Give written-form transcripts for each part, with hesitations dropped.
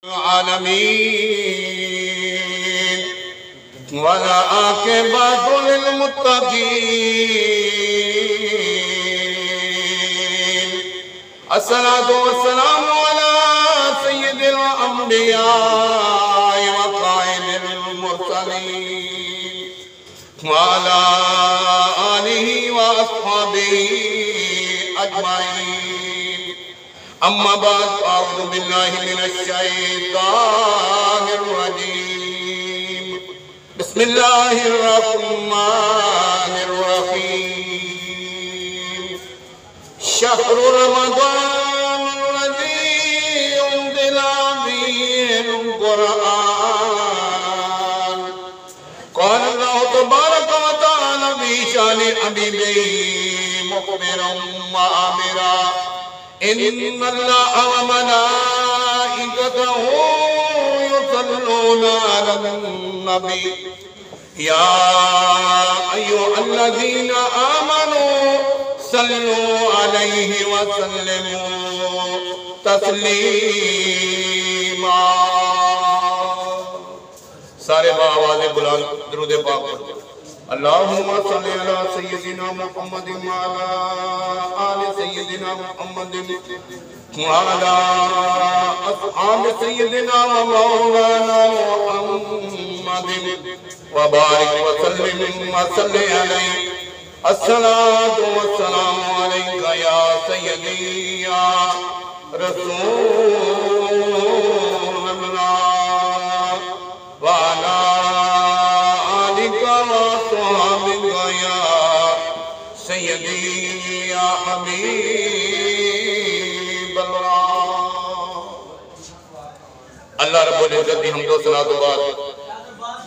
العالمين والعاقبة للمتقين الصلاة والسلام على سيد الأنبياء وقائد المرسلين وعلى آله وأصحابه أجمعين أما بعد أعوذ بالله من الشيطان الرجيم بسم الله الرحمن الرحيم شهر رمضان الذي أنزل فيه القرآن قال الله تبارك وتعالى في شأن حبيبه مخبرا وآمرا إن الله وملائكته يصلون على النبي يا أيها الذين آمنوا صلوا عليه وسلموا تسلیما. سارے بآواز بلند درود پاک پڑھتے ہیں. اللہم صلی علی سیدنا محمد وعلی آل سیدنا محمد وعلی اصحاب سیدنا ومولانا محمد وبارک وسلم وصلی علیہ. الصلاة والسلام علیکہ یا سیدی یا رسول اللہ وعلی آلک وصحابک یا سیدی یا حبیب اللہ. اللہ رب العزت دی حمد و ثنا تو بعد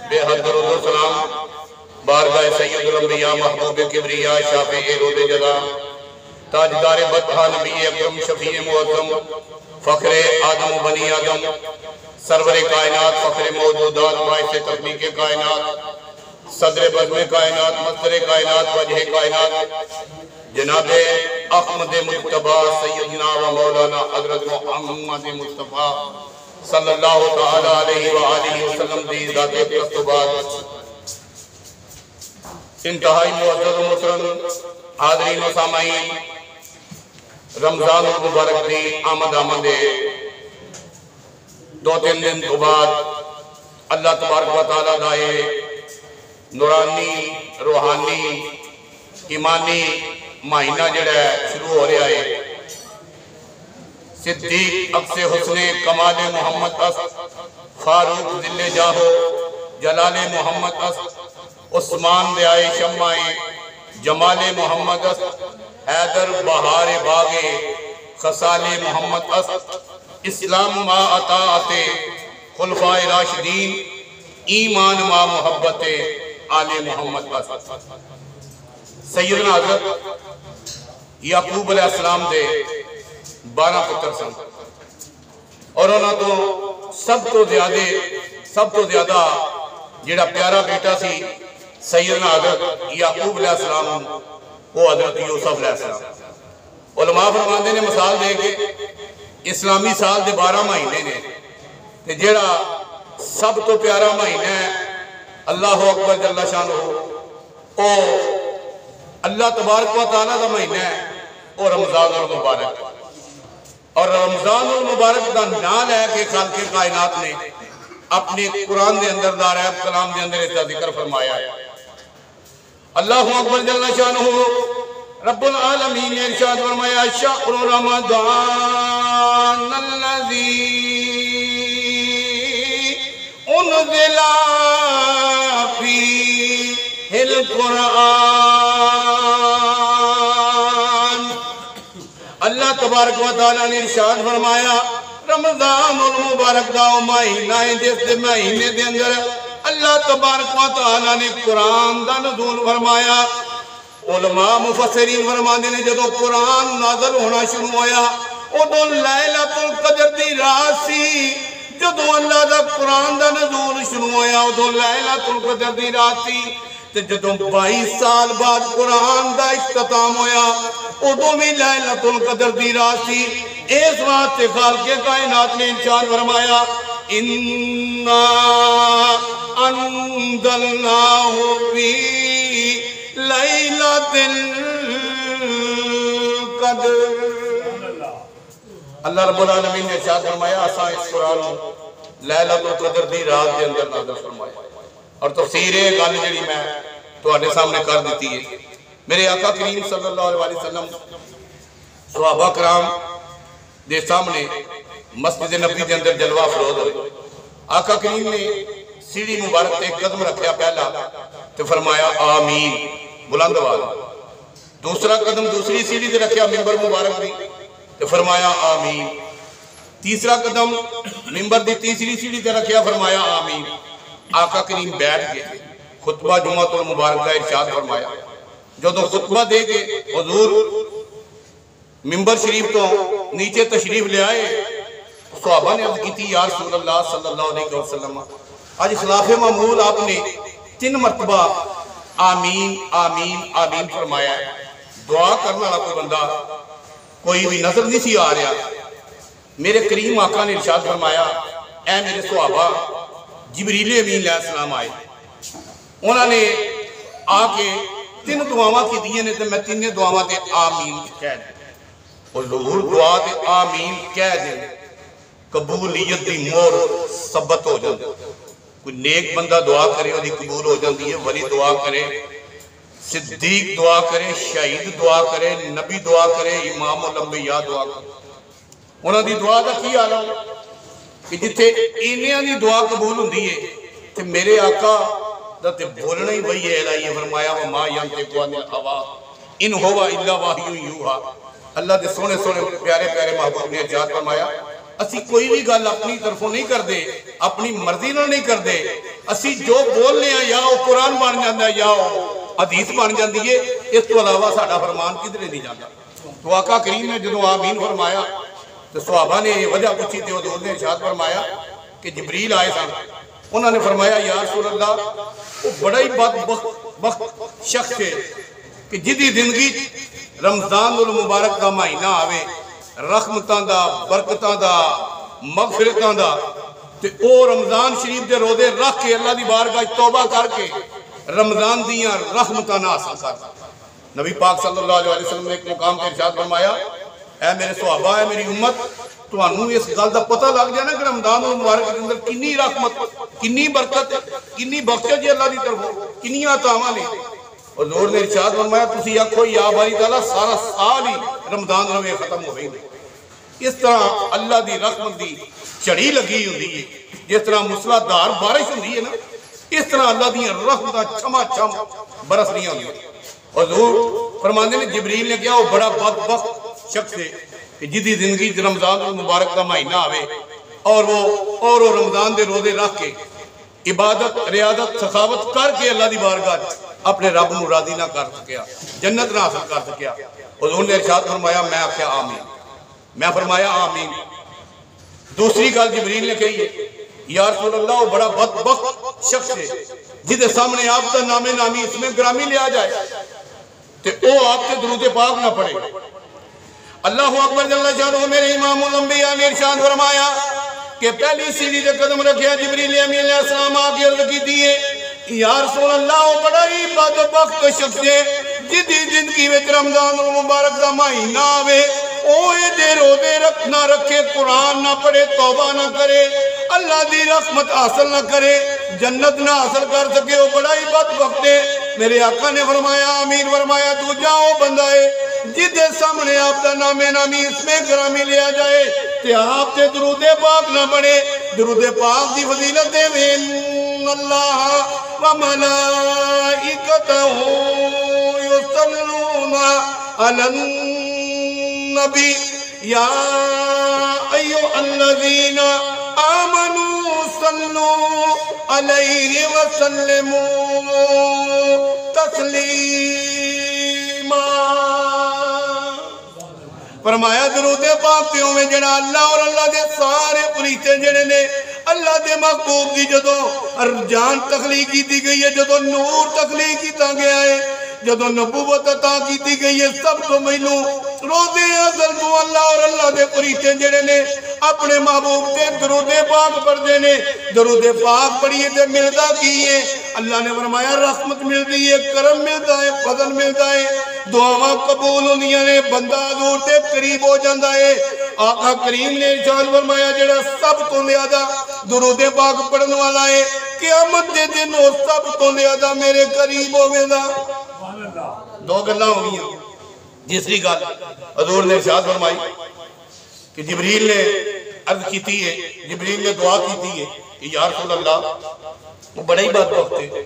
بے حد درود و سلام بارگاہ سید الانبیاء محبوب کبریاء شافع رود جزا تاجدار بدھا نبی اکرم شفیع معظم فخر آدم و بنی آدم سرور کائنات فخر موجودات باعث تخلیق کائنات صدر بزم کائنات مصدر کائنات وجہ کائنات جناب احمد مجتبی سیدنا و مولانا حضرت محمد مصطفیٰ صلی اللہ تعالی علیہ وآلہ وسلم دی ذات اقتبات. انتہائی معزز و محترم حاضرین و سامعین، رمضان المبارک دی آمد دو تین دن تو بعد اللہ تبارک و تعالیٰ دائے نورانی روحانی ایمانی مہینہ جڑا ہے شروع ہو رہا ہے. صدیق عکس حسن کمال محمد است فاروق ذل جاہو جلال محمد است عثمان دیائے شمعی جمال محمد است حیدر بہار باغ خصال محمد است اسلام ما اطاعت خلفاء راشدین ایمان ما محبت آل محمد است. سیدنا حضرت یعقوب علیہ السلام دے 12 پتر سن اور انہوں تو سب تو زیادہ جڑا پیارا بیٹا سی سیدنا حضرت یعقوب علیہ السلام وہ حضرت یوسف علیہ السلام. علماء فرماندے نے مثال دے کے اسلامی سال دے 12 مہینے نے تے جڑا سب تو پیارا مہینہ ہے اللہ اکبر جل شانہ او اللہ تبارک و تعالیٰ دا مہینہ ہے او رمضان المبارک. اور رمضان المبارک دا نام ہے کہ خالق کائنات نے اپنے قرآن دے اندر دارائب کلام دے اندر اس کا ذکر فرمایا ہے. اللہ اکبر جل شانہ رب العالمین نے ارشاد فرمایا شہر رمضان الذی انزل فیہ القرآن. اللہ تبارک و تعالیٰ نے ارشاد فرمایا رمضان المبارک دا مہینہ ہے جس دے مہینے دے اندر اللہ تبارک و تعالیٰ نے قرآن دا نزول فرمایا. علماء مفسرین فرماندے نے جدو قرآن نازل ہونا شروع ہویا ادو لیلۃ القدر دی رات سی. جدو اللہ دا قرآن دا نزول شروع ہویا ادو لیلۃ القدر دی رات سی. جدو 22 سال بعد قرآن دا اختتام ہویا ادو بھی لیلۃ القدر دی رات سی. اس واسطے خالق کائنات نے ارشاد فرمایا اِنَّا أَنزَلْنَاهُ فِي لَيْلَةِ الْقَدْرِ۔ اللہ رب العالمین نے ارشاد فرمایا اساں اس قرآن لیلۃ القدر دی رات دے اندر نازل فرمایا۔ اور تفسیر گل جڑی میں تواڈے سامنے کر دیتی ہے، میرے آقا کریم صلی اللہ علیہ وسلم صحابہ کرام دے سامنے مسجد نبی دے اندر جلوہ افروز ہوئے۔ آقا کریم نے سیڑھی مبارک تے قدم رکھیا پہلا تو فرمایا آمین بلند آواز، دوسرا قدم دوسری سیڑھی تے رکھیا منبر مبارک دی تو فرمایا آمین، تیسرا قدم منبر دی تیسری سیڑھی تے رکھیا فرمایا آمین۔ آقا کریم بیٹھ گئے، خطبہ جمعۃ المبارک کا ارشاد فرمایا۔ جدوں خطبہ دے کے حضور منبر شریف تو نیچے تشریف لے آئے، صحابہ نے عرض کی تھی یا رسول اللہ صلی اللہ علیہ وسلم آج خلاف معمول آپ نے 3 مرتبہ آمین آمین آمین فرمایا ہے، دعا کرنا والا کوئی بندہ کوئی بھی نظر نہیں سی آ رہا۔ میرے کریم آقا نے ارشاد فرمایا اے میرے صحابہ جبریل امین علیہ السلام آئے، انہوں نے آ کے 3 دعاواں کی دیئے نے تو میں 3 دعاواں تے آمین کہہ دیں، اور ضرور دعا تے آمین کہہ دیں قبولیت دی مور ثبت ہو جاندی۔ کوئی نیک بندہ دعا کرے وہ دی قبول ہو جاندی ہے، ولی دعا کرے، صدیق دعا کرے، شہید دعا کرے، نبی دعا کرے، امام الانبیاء دعا کرے۔ انہوں دی دعا دا کی آلہ کہ جتھے انہیاں دی دعا قبول ہوندی ہے کہ میرے آقا دا تے بولنا ہی وہی ہے الہی فرمایا وما ینطق عن الہویٰ ان ہوا الا وحی یوحیٰ۔ اللہ دے سونے سونے پیارے پیارے محبوب نے ارشاد فرمایا اسی کوئی بھی گل اپنی طرفوں نہیں کر دے، اپنی مرضی نہ نہیں کر دے، اسی جو بولنے ہیں یا وہ قرآن بن جاندہ ہے یا وہ حدیث بن جاندی ہے، اس تو علاوہ ساڑھا فرمان کدھرے نہیں جاندہ۔ تو آقا کریم نے جدو آمین فرمایا تو صحابہ نے وجہ پوچھی تھی، حضور نے ارشاد فرمایا کہ جبریل آئے سن، انہوں نے فرمایا یا رسول اللہ وہ بڑا ہی بدبخت شخص ہے کہ جدی زندگی رمضان المبارک کا مہینہ آوے، رحمتاں دا برکتاں دا مغفرتاں دا تے او رمضان شریف دے روزے رکھ کے اللہ دی بارگاہ توبہ کر کے رمضان دیاں رحمتاں نہ حاصل کر۔ نبی پاک صلی اللہ علیہ وسلم نے ایک مقام تے ارشاد فرمایا اے میرے صحابہ اے میری امت تو انہوں اس گل دا پتہ لگ جانا کہ رمضان المبارک کے اندر کنی رحمت، کنی برکت، کنی بخشش جی اللہ دی طرف، کنی عطاواں نے۔ حضور نے ارشاد فرمایا تسی آکھو یا باری تعالیٰ سارا سال ہی رمضان روے ختم ہو گئی۔ اس طرح اللہ دی رحمت دی چڑی لگی ہوندی ہے، جس طرح موسلادھار بارش ہوندی ہے نا، اس طرح اللہ دی رحمتاں چھما چھم برس نہیں ہوندی۔ حضور فرماندے نے جبریل نے کہا وہ بڑا بدبخت شخص ہے کہ جدی زندگی رمضان المبارک کا مہینہ آوے اور وہ رمضان دے روزے رکھ کے عبادت ریاضت سخاوت کر کے اللہ دی بارگاہ اپنے رب نو راضی نہ کر سکیا، جنت نہ حاصل کر سکیا۔ حضور نے ارشاد فرمایا میں آخیا آمین، میں فرمایا آمین۔ دوسری گل جبریل نے کہی ہے یا رسول اللہ وہ بڑا بدبخت شخص ہے جدے سامنے آپ کا نام نامی اس میں گرامی لیا جائے تو وہ آپ کے درود پاک نہ پڑے۔ اللہ اکبر جل شانہ میرے امام الانبیاء نے ارشاد فرمایا کہ پہلی سیڑھی دے قدم رکھیا جبریل امین علیہ السلام آگے عرض کی دیئے یا رسول اللہ وہ بڑا ہی بدبخت شخص ہے جدی زندگی میں رمضان المبارک دا مہینہ آوے اوے دے روزے نہ رکھے، قرآن نہ پڑھے، توبہ نہ کرے، اللہ دی رحمت حاصل نہ کرے، جنت نہ حاصل کر سکے، وہ بڑا ہی بدبخت ہے۔ میرے آقا نے فرمایا آمین فرمایا تو جاؤ بندہ ہے جدے سامنے آپ کا نام نامی اس میں گرامی لیا جائے تے آپ تے درود پاک نہ پڑھے۔ درود پاک دی فضیلت دے ان اللہ و ملائکتہ یصلون علی النبی یا ایھا الذین آمنوا صلوا علیہ وسلموا تسلیما۔ فرمایا درود پاک تے ہوئے جڑا اللہ اور اللہ دے سارے فرشتے جڑے نے اللہ دے محبوب دی جدوں جان تخلیق کی گئی ہے، جدوں نور تخلیق کیتا گیا ہے، جدوں نبوت عطا کی گئی ہے، سب تو مینوں روزے ازل تو اللہ اور اللہ دے فرشتے جڑے نے اپنے محبوب تے درود پاک پڑھتے ہیں. درود پاک پڑھیے تے ملتا کی ہے؟ اللہ نے فرمایا رحمت ملتی ہے، کرم ملتا ہے، فضل ملتا ہے، دعاواں قبول ہوندیاں نے، بندہ حضور تے قریب ہو جاتا ہے. آقا کریم نے ارشاد فرمایا جڑا سب تو زیادہ درود پاک پڑھن والا ہے قیامت دے دن وہ سب تو زیادہ میرے قریب ہوے گا. دو گلاں ہو گئیں. تیسری گل حضور نے ارشاد فرمائی کہ جبریل نے عرض کیتی ہے، جبریل نے دعا کیتی ہے کہ یا رسول اللہ وہ بڑا ہی بات وقت ہے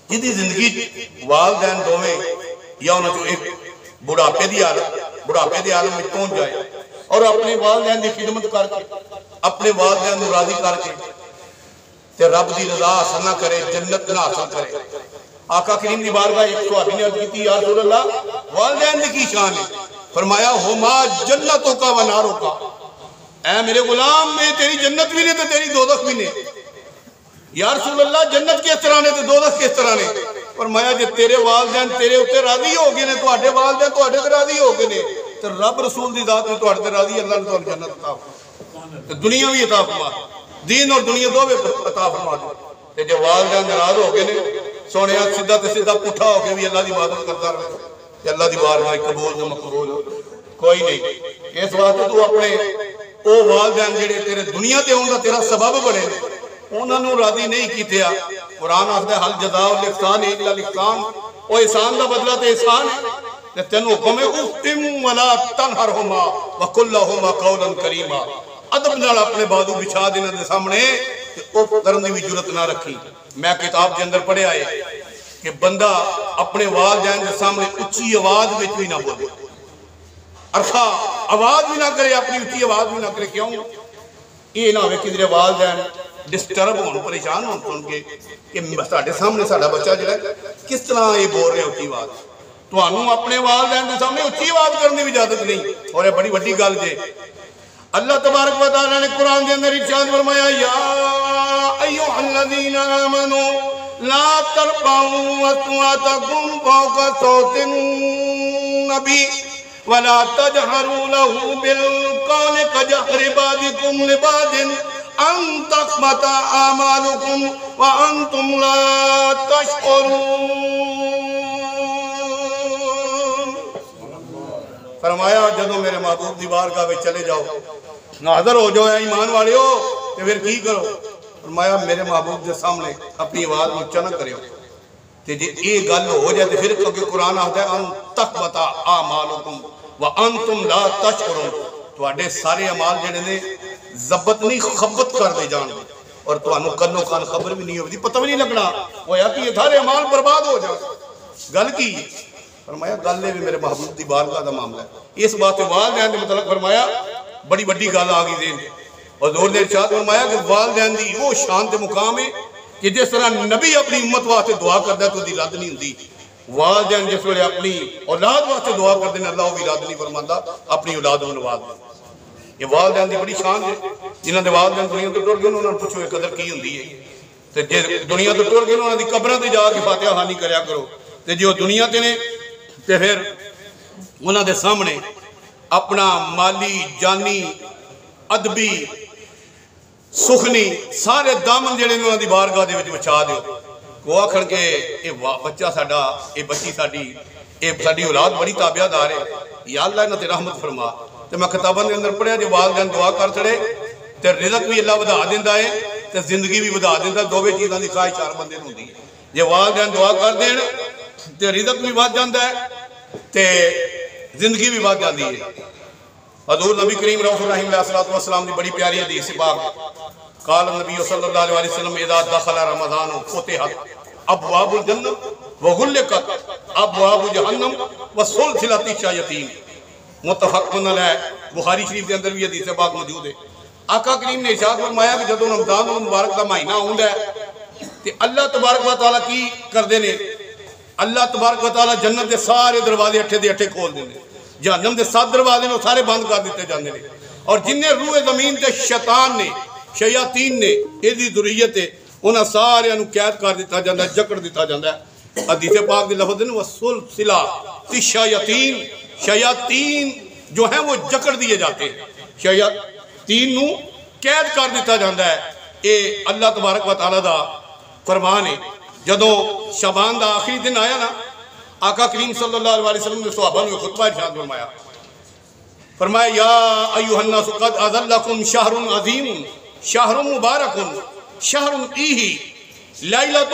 جدی زندگی والدین دوویں یا انہوں جو ایک بڑھاپے دی عالم میں پہنچ جائے اور اپنے والدین دی خدمت کر کے اپنے والدین کو راضی کر کے تے رب دی رضا حاصل نہ کرے، جنت نہ حاصل کرے. آقا کریم دی بارگاہ ایک صحابی نے عرض کی یا رسول اللہ والدین دی کی شان ہے؟ فرمایا ہما جنتوں کا و ناروں کا. اے میرے غلام میں تیری جنت بھی نہیں تے تیری دوزخ بھی نہیں. یا رسول اللہ جنت کس طرح نے تے دوزخ کس طرح نے؟ فرمایا جے تیرے والدین تیرے اوتے راضی ہو گئے نے، تواڈے والدین تواڈے تے راضی ہو گئے نے تے رب رسول دی ذات میں تواڈے تے راضی، اللہ نے تانوں جنت عطا فرما تے دنیا بھی عطا فرما، دین اور دنیا دوویں عطا فرما دے. تے جے والدین ناراض ہو گئے نے سونے سیدھا تے سیدھا پٹھا ہو کے بھی اللہ دی عبادت کرتا رہے تے اللہ دی بارگاہ قبول تے مقبول کوئی نہیں. اس واسطے تو اپنے او والدین جڑے تیرے دنیا تے ہون دا تیرا سبب بنے انہاں نوں راضی نہیں کیتیا. قرآن آخدا حل جزاء الاحسان الا الاحسان، او احسان دا بدلہ تے احسان ہے. تے تینوں حکم ہے افتم ولا تنہرہما وقل لہما قولا کریما. ادب نال اپنے بازو بچھا دینا دے سامنے تے او کرن دی بھی جرت نہ رکھی. میں کتاب کے اندر پڑھے آئے کہ بندہ اپنے والدین کے سامنے اچھی آواز میں بھی نہ بولے، ارخا آواز بھی نہ کرے، اپنی اچھی آواز بھی نہ کرے. کیوں؟ یہ نہ ہوئے کدھر والدین ڈسٹرب ہون، پریشان ہون سن کے کہ ساڈے سامنے ساڈا بچہ جو ہے کس طرح یہ بول رہے اچھی آواز. تانوں اپنے والدین کے سامنے اچھی آواز کرنے کی اجازت نہیں. اور یہ بڑی بڑی گل جے. اللہ تبارک و تعالیٰ نے قرآن کے اندر ارشاد فرمایا یا ایھا الذین آمنوا لا ترفعوا اصواتکم فوق صوت النبی ولا تجهروا له بالقول كجهر بعضكم لبعض ان تحبط اعمالكم وانتم لا تشعرون. فرمایا جدوں میرے محبوب دی بارگاہ میں چلے جاؤ حاضر ہو جاؤ ایمان والے ہو کہ پھر کی کرو؟ فرمایا میرے محبوب کے سامنے اپنی آواز اونچا نہ کرو. تے جے یہ گل ہو جائے تے پھر کیونکہ قرآن آخدا ہے ان تحبط اعمالکم وانتم لا تشعرون، تواڈے سارے اعمال جڑے نے ضبط نہیں خبت کر دے جان اور تانوں کنو کان خبر بھی نہیں ہوتی، پتہ بھی نہیں لگنا ہویا کہ یہ سارے اعمال برباد ہو جان. گل کی؟ فرمایا گل ہے میرے محبوب دی بارگاہ دا معاملہ ہے. اس بات والدین دے متعلق فرمایا بڑی بڑی گل آ گئی دین. اور حضور نے ارشاد فرمایا کہ والدین دی وہ شان تے مقام ہے کہ جس طرح نبی اپنی امت واسطے دعا کردا ہے تو دی رد نہیں ہوندی، والدین جس ویلے اپنی اولاد واسطے دعا کرتے ہیں اللہ وہ بھی رد نہیں فرماندا، اپنی اولاد کو نواز دے. یہ والدین دی بڑی شان ہے. جنہاں دے والدین دنیا تو ٹر گئے انہاں نوں پوچھو یہ قدر کی ہوندی ہے. تے جے دنیا تو ٹر گئے انہاں دی قبراں تے جا کے فاتحہ خوانی کریا کرو. تے جو دنیا تے نے تے پھر انہاں دے سامنے اپنا مالی جانی ادبی سخنی سارے دامن جڑے انہاں دی بارگاہ دے وچ بچا دیو. وہ آخر کے اے بچہ ساڈا، اے بچی ساڈی، اے ساڈی اولاد بڑی تابعہ دار ہے، یا اللہ انہاں تے رحمت فرما. تے میں کتاباں دے اندر پڑھیا جو والدین دعا کر چھڑے تے رزق بھی اللہ ودا دیندا ہے تے زندگی بھی ودا دیندا. دوویں چیزاں دی خواہش ہر بندے نوں ہوندی ہے. جے والدین دعا کر دین تے رزق بھی ود جاندا ہے تے زندگی بھی ود جاندی ہے. حضور نبی کریم رؤوف الرحیم علیہ الصلوۃ والسلام دی بڑی پیاری حدیث پاک قال النبی صلی اللہ علیہ وسلم اذا دخل رمضان فتحت ابواب الجنہ وغلقت ابواب جہنم وسلسلۃ الشیاطین. متفق علیہ بخاری شریف کے اندر بھی حدیث پاک موجود ہے. آقا کریم نے ارشاد فرمایا کہ جدوں رمضان المبارک دا مہینہ ہوندا ہے تے اللہ تبارک و تعالیٰ کی کردے نے؟ اللہ تبارک و تعالیٰ جنت دے سارے دروازے اٹھے دے اٹھے کھول دیندے، جہنم دے 7 دروازے نے سارے بند کر دیتے جاندے نے. اور جنہیں روح زمین تے شیطان نے شیاطین نے ایدی ذریت ہے انہاں سارے انہوں قید کر دیتا جاندہ ہے، جکڑ دیتا جاندہ ہے. حدیث پاک دے لفظ نے وَسُلْسِلَا الشَّيَاطِین، شیاطین جو ہیں وہ جکڑ دیے جاتے ہیں. دین نو قید کر دیتا جاتا ہے. یہ اللہ تبارک و تعالیٰ دا فرمان ہے. جدو شعبان دا آخری دن آیا نا، آقا کریم صلی اللہ علیہ وسلم نے صحابہ نے خطبہ ارشاد فرمایا، فرمایا یا ایھا الناس قد اذلکم شہر عظیم شہر مبارک شہر فیہ لیلۃ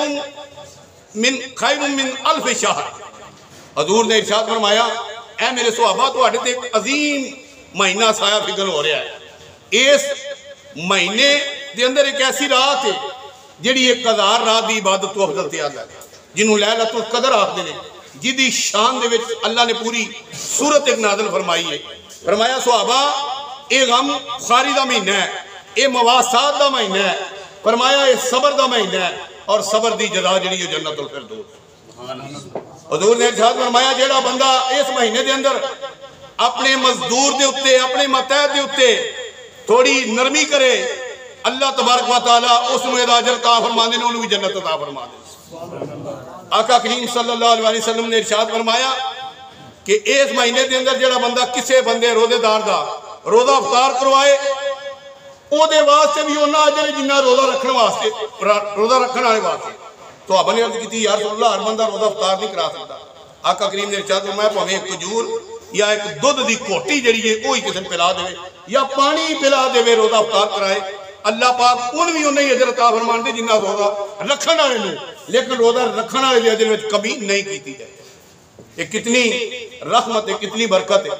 من خیر من الف شہر. حضور نے ارشاد فرمایا اے میرے صحابہ تواڈے تے عظیم مہینہ سایہ فگن ہو رہا ہے. اس مہینے دے اندر ایک ایسی رات ہے جڑی 1000 رات دی عبادت تو افضل تے آتا ہے، جنہوں لیلۃ القدر آخدے نے، جدی شان دے وچ اللہ نے پوری سورت ایک نازل فرمائی ہے. فرمایا صحابہ اے غم خواری دا مہینہ ہے، اے مواسات دا مہینہ ہے، فرمایا اے صبر دا مہینہ ہے، اور صبر دی جزا جڑی ہے جنت الفردوس. حضور نے ارشاد فرمایا جیڑا بندہ اس مہینے دے اندر اپنے مزدور دے اتے اپنے متحد دے اتے تھوڑی نرمی کرے، اللہ تبارک و تعالیٰ اس میں اجر عطا فرمانے نے، انہوں بھی جنت عطا فرمانے. آقا کریم صلی اللہ علیہ وسلم نے ارشاد فرمایا کہ اس مہینے دے اندر جڑا بندہ کسے بندے روزے دار دا روزہ افطار کروائے، او دے واسطے بھی انہاں اجر جنہ روزہ رکھنے واسطے روزہ رکھنے والے واسطے. تو آپ نے عرض کی یا رسول اللہ ہر بندہ روزہ افطار نہیں کرا سکتا. آقا کریم نے ارشاد فرمایا پاویں ایک کھجور یا ایک دودھ دی کوٹی جڑی ہے وہی کسی پلا دے یا پانی پلا دے روزہ افطار کرائے، اللہ پاک ان بھی انہیں اجر عطا فرمان دے جنہ روزہ رکھن والے نے، لیکن روزہ رکھن والے اجر میں کمی نہیں کیتی جائے. یہ کتنی رحمت ہے، کتنی برکت ہے.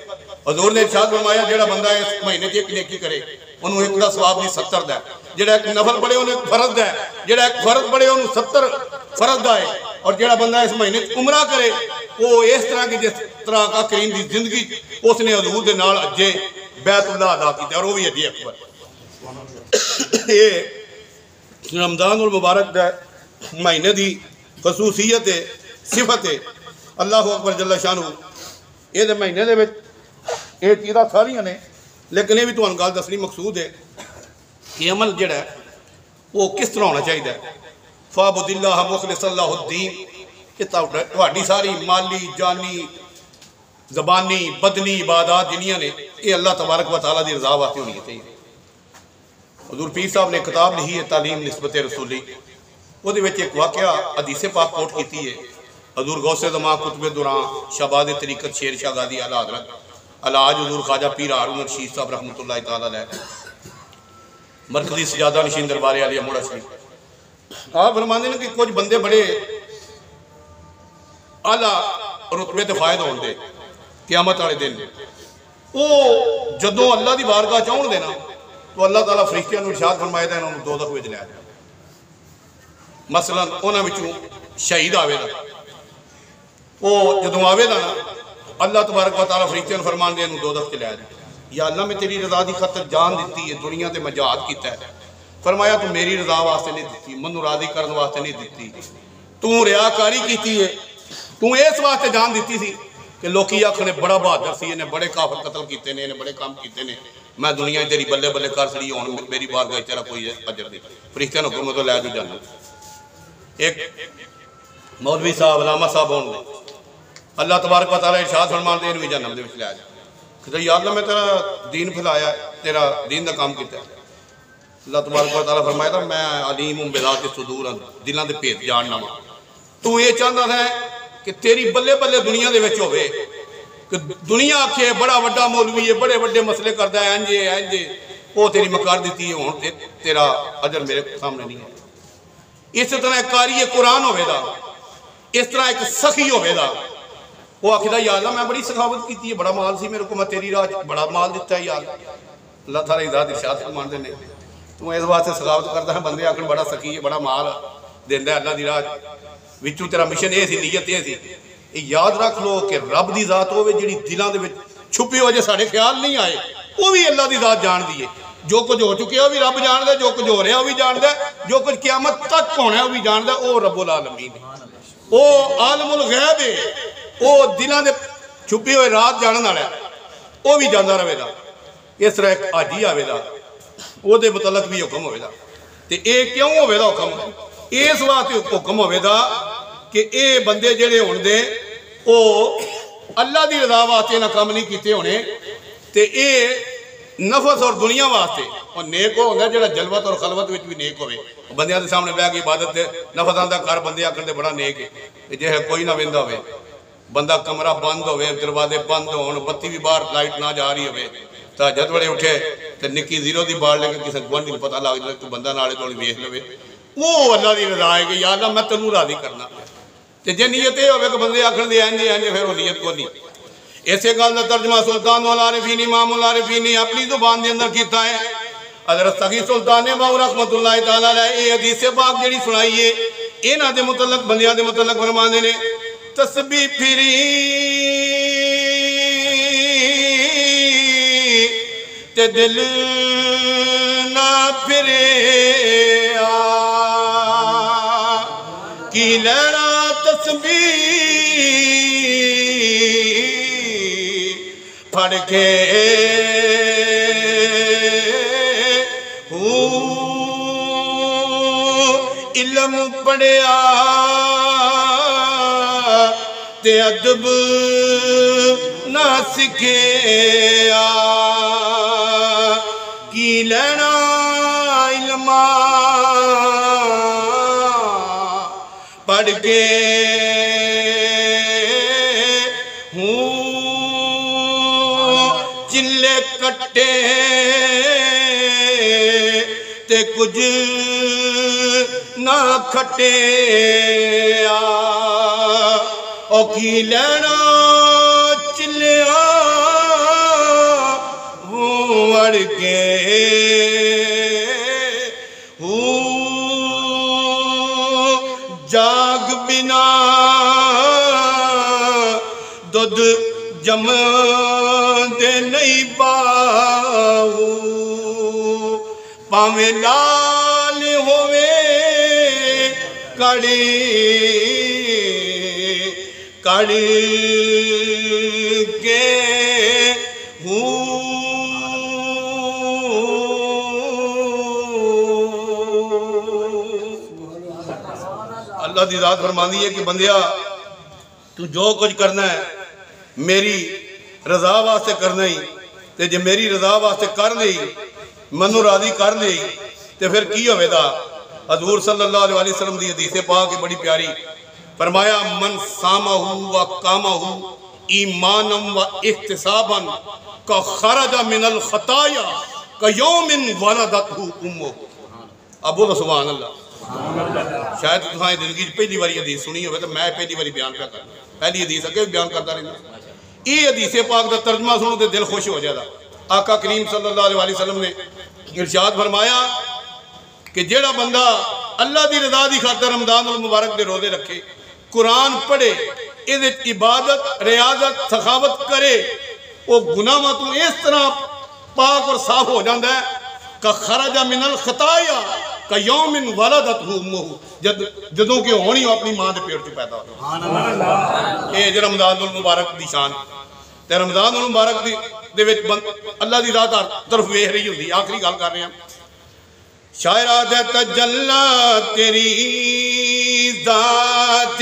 حضور نے ارشاد فرمایا جڑا بندہ اس مہینے کی ایک نیکی کرے انہوں ایک دا ثواب نہیں 70 دا ہے، جڑا ایک نفل پڑھے انہوں ایک فرض دا ہے، جڑا ایک فرض پڑھے انہوں 70 فرض دا ہے. اور جڑا بندہ اس مہینے عمرہ کرے وہ اس طرح کی جس طرح کا کریم دی زندگی اس نے حضور دے نال اجے بیت اللہ ادا کیتا اور وہ بھی اجے اکبر. یہ رمضان المبارک دا مہینے دی خصوصیت ہے، صفت ہے. اللہ اکبر جل شانہ. یہ دے مہینے دے وچ یہ چیزاں ساریاں نے، لیکن یہ بھی تمہیں گل دسنی مقصود ہے کہ عمل جڑا ہے وہ کس طرح ہونا چاہیے. فَعْبُدِ اللَّهَ مُخْلِصًا لَهُ الدِّينَ. کہ تہاڈی ساری مالی جانی زبانی بدنی عبادات جنیاں نے یہ اللہ تبارک و تعالیٰ دی رضا واسطے ہونی چاہیے. حضور پیر صاحب نے کتاب لکھی ہے تعلیم نسبت رسولی، وہ دے وچ ایک واقعہ حدیث پاک کوٹ کیتی ہے. حضور غوث زمان قطب دوران شہباز طریقت شیر شاہ غازی اعلیٰ حضرت الحاج حضور خواجہ پیر ہارون رشید صاحب رحمۃ اللہ تعالیٰ علیہ مرکزی سجادہ نشین دربار عالیہ موڑا شریف. آپ فرماندے ہیں کہ کچھ بندے بڑے اعلیٰ رتبے تے فائد ہون دے قیامت والے دن، وہ جدوں اللہ دی بارگاہ چاہن دے نا تو اللہ تعالیٰ فرشتیاں نوں ارشاد فرمائے تے انہاں نوں دوزخ وچ لے جائے. مثلا انہاں وچوں شہید آوے گا، وہ جدوں آوے گا نا اللہ تبارک و تعالیٰ فرشتیاں نوں فرمان دے انہوں دوزخ چ لے جائے. یا اللہ میں تیری رضا دی خاطر جان دیتی ہے، دنیا تے میں جہاد کیتا ہے. فرمایا تو میری رضا واسطے نہیں دیتی، منو راضی کرنے واسطے نہیں دیتی، تو ریاکاری کیتی ہے، تو اس واسطے جان دیتی سی کہ لوکی آکھنے بڑا بہادر سی، انہیں بڑے کافر قتل کیتے نے، انہیں بڑے کام کیتے نے، میں دنیا تیری بلے بلے کر سڑی ہوں میری بارگاہ تیرا کوئی اجر دے. فرشتیاں نوں حکم تو لے جو جانا. ایک مولوی صاحب علامہ صاحب ہون دے اللہ تبارک و تعالیٰ ارشاد فرمان دے انہوں جہنم دے وچ لے جا. کہ یا اللہ میں تیرا دین پھیلایا، تیرا دین دا کام کیتا ہے. اللہ تبارک و تعالیٰ فرمایا تھا میں علیم ہوں بذات صدور ہوں، دلوں دے بھید جاننا وا. تو یہ چاہتا ہے کہ تیری بلے بلے دنیا دے وچ ہوے کہ دنیا آکھے بڑا وڈا مولوی ہے، بڑے وڈے مسئلے کردا ہے، انجے انجے، وہ تیری مکار دیتی ہے، ہن تیرا اجر میرے سامنے نہیں ہے. اس طرح ایک قاری قرآن ہوئے دا، اس طرح ایک سخی ہوئے دا، وہ آخدہ یا اللہ میں بڑی سخاوت کی تھی، بڑا مال سی میرے کو، میں تیری راہ بڑا مال دیتا ہے یا اللہ تعالیٰ ذات ارشاد فرمان دینے تو اس واسطے سخاوت کرتا ہے. بندے آخر بڑا سخی ہے، بڑا مال دیندہ ہے اللہ دی راہ وچوں، تیرا مشن یہ سی، نیت یہ سی. یاد رکھ لو کہ رب دی ذات ہوئے جڑی دلاں دے وچ چھپی ہو جے ساڑھے خیال نہیں آئے، وہ بھی اللہ دی ذات جان دیئے. جو کچھ ہو چکے وہ بھی رب جان دے، جو کچھ ہو رہا وہ بھی جان دے، جو کچھ قیامت تک ہونا ہے وہ بھی جان دے. وہ رب العالمین ہے، وہ عالم الغیب ہے، وہ دلاں دے چھپی ہوئے رات جانن والا ہے، وہ بھی جاندا رہے گا. اس طرح ایک حاجی آوے گا، وہ دے متعلق بھی حکم ہوئے گا. تے اے کیوں ہوئے گا حکم؟ اس واسطے حکم ہوئے گا کہ اے بندے جڑے ہون دے او اللہ دی رضا واسطے نہ کام نہیں کیتے ہونے، تے اے نفس اور دنیا واسطے اور نیک ہو ہوتا ہے جڑا جلوت اور خلوت وچ بھی نیک ہوئے بندیاں دے سامنے بیٹھ کے عبادت تے نفس آندا کر بندے آکھن تے بڑا نیک ہے جے ہے کوئی نہ ویندا ہوئے بندہ کمرہ بند ہوئے دروازے بند ہون بتی بھی باہر لائٹ نہ جا رہی ہوئے تہجد ویلے اٹھے تے نکی زیرو دی بال لے کے کسے گوانڈی نوں پتہ لگ جائے تو بندہ نالے توڑی ویکھ لوے وہ اللہ دی رضا ہے کہ یا اللہ میں تینوں راضی کرنا تے جے نیت اے ہوے کہ بندے آکھن دی اینج پھر وہ نیت کو نہیں ایسے گل دا ترجمہ سلطان العارفین امام العارفین نے اپنی زبان دے اندر کیتا ہے حضرت سخی سلطان باو رحمت اللہ تعالی علیہ اے حدیث پاک جڑی سنائی ہے انہاں دے متعلق بندیاں دے متعلق فرماندے نے تسبیح پھری تے دل نہ پھرے کی لینا تسبیح پڑھ کے علم پڑھیا تے ادب نہ سکھیا کی لینا علم پڑھ کے چلے کٹے تے کچھ نہ کھٹے او کی لینا چلیا وڑ کے جاگ بنا دودھ جم دے نہیں پاؤ پاویں لال ہوئے کڑی کے اللہ دی ذات فرماندی ہے کہ بندیا تو جو کچھ کرنا ہے میری رضا واسطے کرنا ہی تے جے میری رضا واسطے کر لئی منو راضی کر لئی تے پھر کی ہوئے دا حضور صلی اللہ علیہ وسلم دی حدیث پاک بڑی پیاری فرمایا من سامہ و قامہ ایمانا و احتسابا کا خرج من الخطایا کا یوم ولدتہ امہ اب بولو سبحان اللہ شاید تمہیں زندگی پہلی باری حدیث سنی ہوئے تو میں پہلی باری بیان کر کرنا پہلی حدیث اگے بیان کرتا رہنا یہ حدیث پاک دا ترجمہ سنو تے دل خوش ہو جائے دا آقا کریم صلی اللہ علیہ وسلم نے ارشاد فرمایا کہ جیڑا بندہ اللہ دی رضا دی خاطر رمضان المبارک دے روزے رکھے قرآن پڑھے عزت عبادت ریاضت سخاوت کرے وہ گناہ تو اس طرح پاک اور صاف ہو جاندہ ہے کہ خرج من الخطایا کہ یوم ولدتہ امہ جدوں کے ہونی ہو اپنی ماں دے پیٹ سے پیدا ہوتا ہے یہ رمضان المبارک دی شان تے رمضان المبارک دے وچ اللہ دی ذات طرف ویکھ رہی ہوندی آخری گل کر رہے ہیں شاعرات تجلی تیری ذات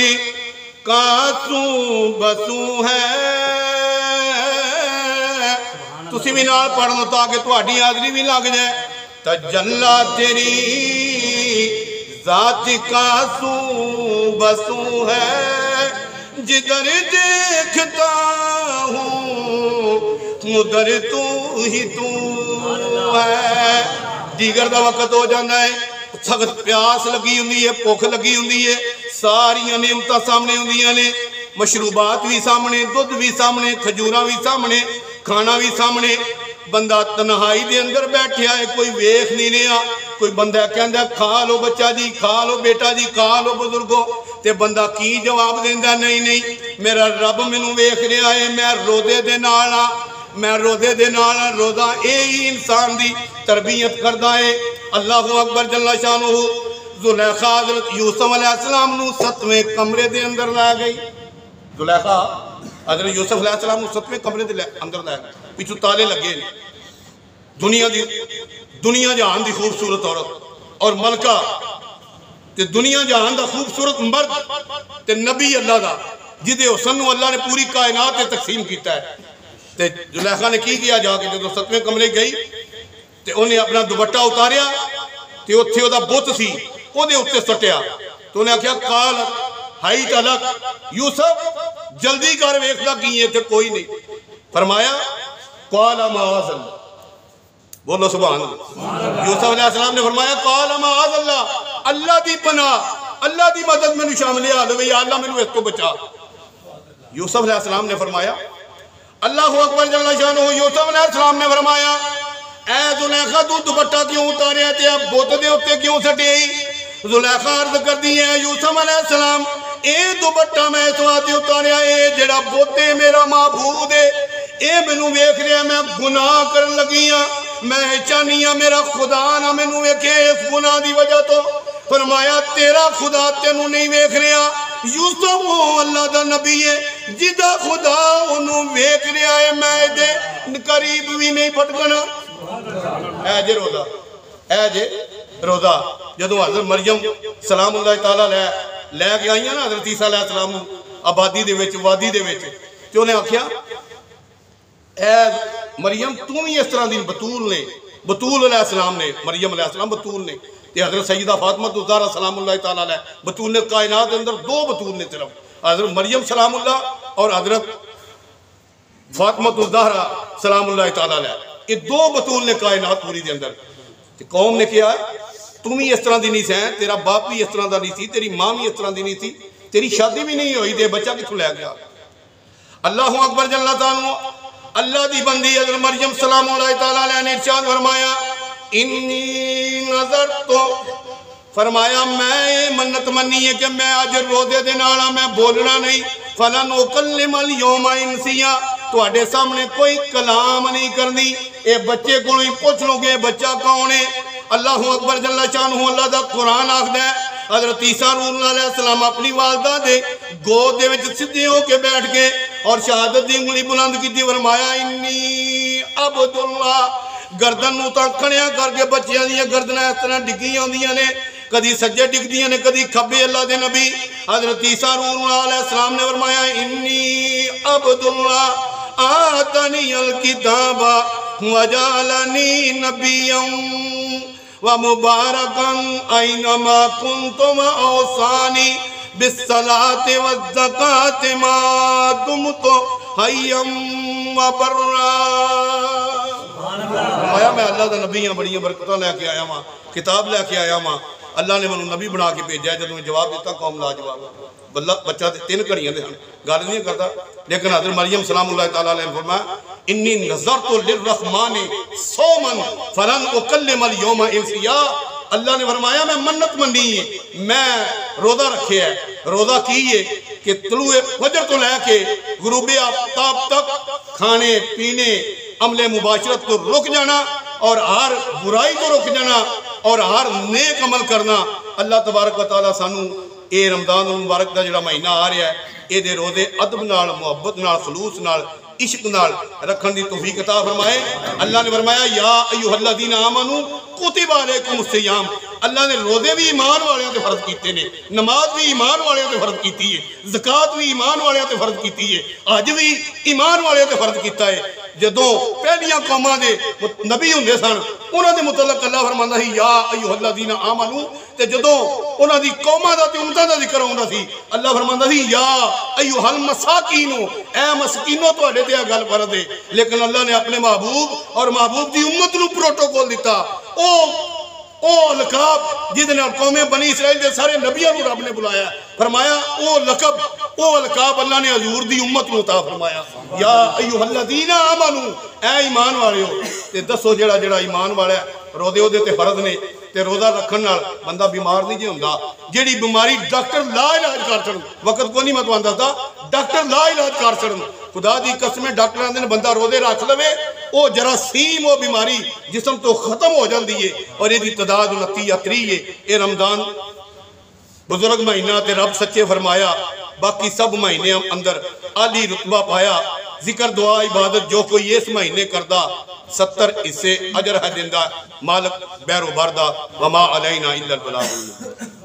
کاسوں بسوں ہے تسی بھی نال پڑھ لو تاکہ تہاڈی حاضری بھی لگ جائے تجلی تیری ذات کاسوں بسوں ہے جدھر دیکھتا ہوں ادھر تو ہی تو ہے دیگر دا وقت ہو جانا ہے سخت پیاس لگی ہوندی ہے بھوک لگی ہوندی ہے ساری نعمتاں سامنے ہوندیاں نے مشروبات بھی سامنے دودھ بھی سامنے کھجوراں بھی سامنے کھانا بھی سامنے بندہ تنہائی دے اندر بیٹھیا ہے کوئی ویکھ نہیں رہا کوئی بندہ کہندا کھا لو بچہ جی کھا لو بیٹا جی کھا لو بزرگوں تے بندہ کی جواب دیندا نہیں میرا رب مینوں ویکھ رہا ہے میں روزے دے نال میں روزے دے نال روزہ اے ہی انسان دی تربیت کردا ہے اللہ اکبر جل شانہ زلیخا حضرت یوسف علیہ السلام نو 7ویں کمرے دے اندر لا گئی زلیخا حضرت یوسف علیہ السلام نو 7ویں کمرے دے اندر لا گئی پیچھے تالے لگے دنیا جہان دی خوبصورت عورت اور ملکہ تے دنیا جہان دا خوبصورت مرد تے نبی اللہ دا جدے حسن نو اللہ نے پوری کائنات تے تقسیم کیتا ہے تے زلیخا نے کی کیا جا کے جدوں 7ویں کمرے گئی تے انہیں اپنا دوپٹہ اتاریا تے اوتھے او دا بت سی او دے اوتے سٹیا تو انہیں آخیا قال ہائی تلک یوسف جلدی کر ویکھدا کی ہے تے کوئی نہیں فرمایا قال معاذ اللہ بولو سبحان اللہ یوسف علیہ السلام نے فرمایا قال معاذ اللہ اللہ دی پناہ اللہ دی مدد میں شامل ہے یا اللہ میں اس کو بچا یوسف علیہ السلام نے فرمایا اللہ اکبر جل شانہ یوسف علیہ السلام نے فرمایا اے زلیخا تو دوپٹہ کیوں اتاریا تے اب بت دے اوتے کیوں سٹی زلیخا عرض کر دی ہے یوسف علیہ السلام اے دوپٹہ میں اس واسطے اتاریا اے جڑا بت میرا معبود ہے اے مینوں ویکھ رہا میں گناہ کرن لگی ہاں میں چاہنی ہاں میرا خدا نہ مینوں ویکھے اس گناہ دی وجہ تو فرمایا تیرا خدا تینوں نہیں ویکھ رہا یوسف وہ اللہ دا نبی ہے جدا خدا انہوں ویکھ رہا ہے میں دے قریب بھی نہیں پھٹکنا اے جے روزہ اے جے روزہ جدو حضرت مریم سلام اللہ تعالیٰ لے کے آئیاں نا حضرت عیسیٰ علیہ السلام آبادی دے وچ وادی دے وچ تو انہیں آکھیا اے مریم تم ہی اس طرح دی بطول علیہ السلام نے مریم علیہ السلام بطول نے کہ حضرت سیدہ فاطمہ الزہرا سلام اللہ تعالیٰ علیہ بطول نے کائنات اندر دو بطول نے صرف حضرت مریم سلام اللہ اور حضرت فاطمہ الزہرا سلام اللہ تعالیٰ علیہ یہ دو بطول نے کائنات پوری دے اندر قوم نے کیا تم ہی اس طرح دی نہیں سیں تیرا باپ بھی اس طرح دا نہیں تھی تیری ماں بھی اس طرح دی نہیں تھی تیری شادی بھی نہیں ہوئی دے بچہ کتھوں لے گیا اللہ اکبر جل تعالیٰ اللہ دی بندی حضرت مریم سلام اللہ تعالیٰ علیہ نے ارشاد فرمایا انی نظر تو فرمایا میں منت منی ہے کہ میں آج روزے دے نالا میں بولنا نہیں فلن اکلم اليوم انسیا تو آڈے سامنے کوئی کلام نہیں کرنی اے بچے کو نہیں پوچھ لو گے بچہ کون ہے اللہ اکبر جل شانہ اللہ دا قرآن آخ دے حضرت عیسیٰ روح علیہ السلام اپنی والدہ دے گود دے وچ سدھے ہو کے بیٹھ کے اور شہادت دی انگلی بلند کی تھی فرمایا انی عبداللہ گردن نو تا کھڑیا کر کے بچیاں دیاں گردناں اس طرح ڈگی ہوندیاں نے کدی سجے ڈگ دیاں نے کدی کھبے اللہ دے نبی حضرت عیسیٰ روح علیہ السلام نے فرمایا انی عبداللہ آتنی الکتاب وجعلنی نبیا ومبارکا اینما کنتم اوصانی بالصلاة والزکاة ما دمت حیا وبرا آیا میں اللہ دا نبی ہاں بڑی برکتاں لے کے آیا ماں کتاب لے کے آیا ماں اللہ نے منو نبی بنا کے بھیجا ہے جب میں جواب دیتا قوم لا جواب بچہ 3 گھڑیاں دے گل نہیں کرتا لیکن حضرت مریم سلام اللہ تعالیٰ علیہ فرمایا انی نظرت للرحمن صوما فلن اکلم اليوم انسیا اللہ نے فرمایا میں منت منی ہے میں روزہ رکھے ہے روزہ کی ہے کہ طلوع فجر تو لے کے غروب آفتاب تک کھانے پینے عمل مباشرت کو رک جانا اور ہر برائی کو رک جانا اور ہر نیک عمل کرنا اللہ تبارک و تعالیٰ سانو اے رمضان المبارک دا جڑا مہینہ آ رہا ہے اے دے روزے ادب نال محبت نال خلوص نال عشق نال رکھن دی توفیق عطا فرمائے اللہ نے فرمایا یا ایھا الذین آمنوا کتب علیکم الصیام اللہ نے روزے بھی ایمان والیاں تے فرض کیتے نے نماز بھی ایمان والیاں تے فرض کیتی ہے زکوٰۃ بھی ایمان والیاں تے فرض کیتی ہے حج بھی ایمان والیاں تے فرض کیتا ہے جدوں پہلیاں قوماں دے نبی ہوندے سن انہاں دے متعلق اللہ فرماندا سی یا ایھا الذین آمنوا تے جدوں انہاں دی قوماں دا تے امتاں دا ذکر ہوندا سی اللہ فرماندا سی یا ایھا المساکین اے مسکینو تواڈے تے گل فرض ہے لیکن اللہ نے اپنے محبوب اور محبوب دی امت نو پروٹوکول دیتا او لقب جس نے قوم بنی اسرائیل دے سارے نبیوں نو رب نے بلایا فرمایا او لقب اللہ نے حضور دی امت نو عطا فرمایا یا ایھا الذین آمنوا اے ایمان والے ہو تے دسو جڑا ایمان والا ہے روزے اودے تے فرض نے تے روزہ رکھن نال بندہ بیمار نہیں جے ہوندا جیڑی بیماری ڈاکٹر لا علاج کر چھڑن وقت کو نہیں میں تانوں دسدا ڈاکٹر لا علاج کر چھڑن خدا دی قسم ڈاکٹر آندے نے بندہ روزے رکھ لوے او جراثیم او بیماری جسم تو ختم ہو جاندی ہے اور یہ دی تعداد 29 یا 30 ہے اے رمضان بزرگ مہینہ تے رب سچے فرمایا باقی سب مہینے اندر عالی رتبہ پایا ذکر دعا عبادت جو کوئی اس مہینے کردہ 70 حصے اجر ہے دیندہ مالک بیر و بردہ وما علینا الا البلاغ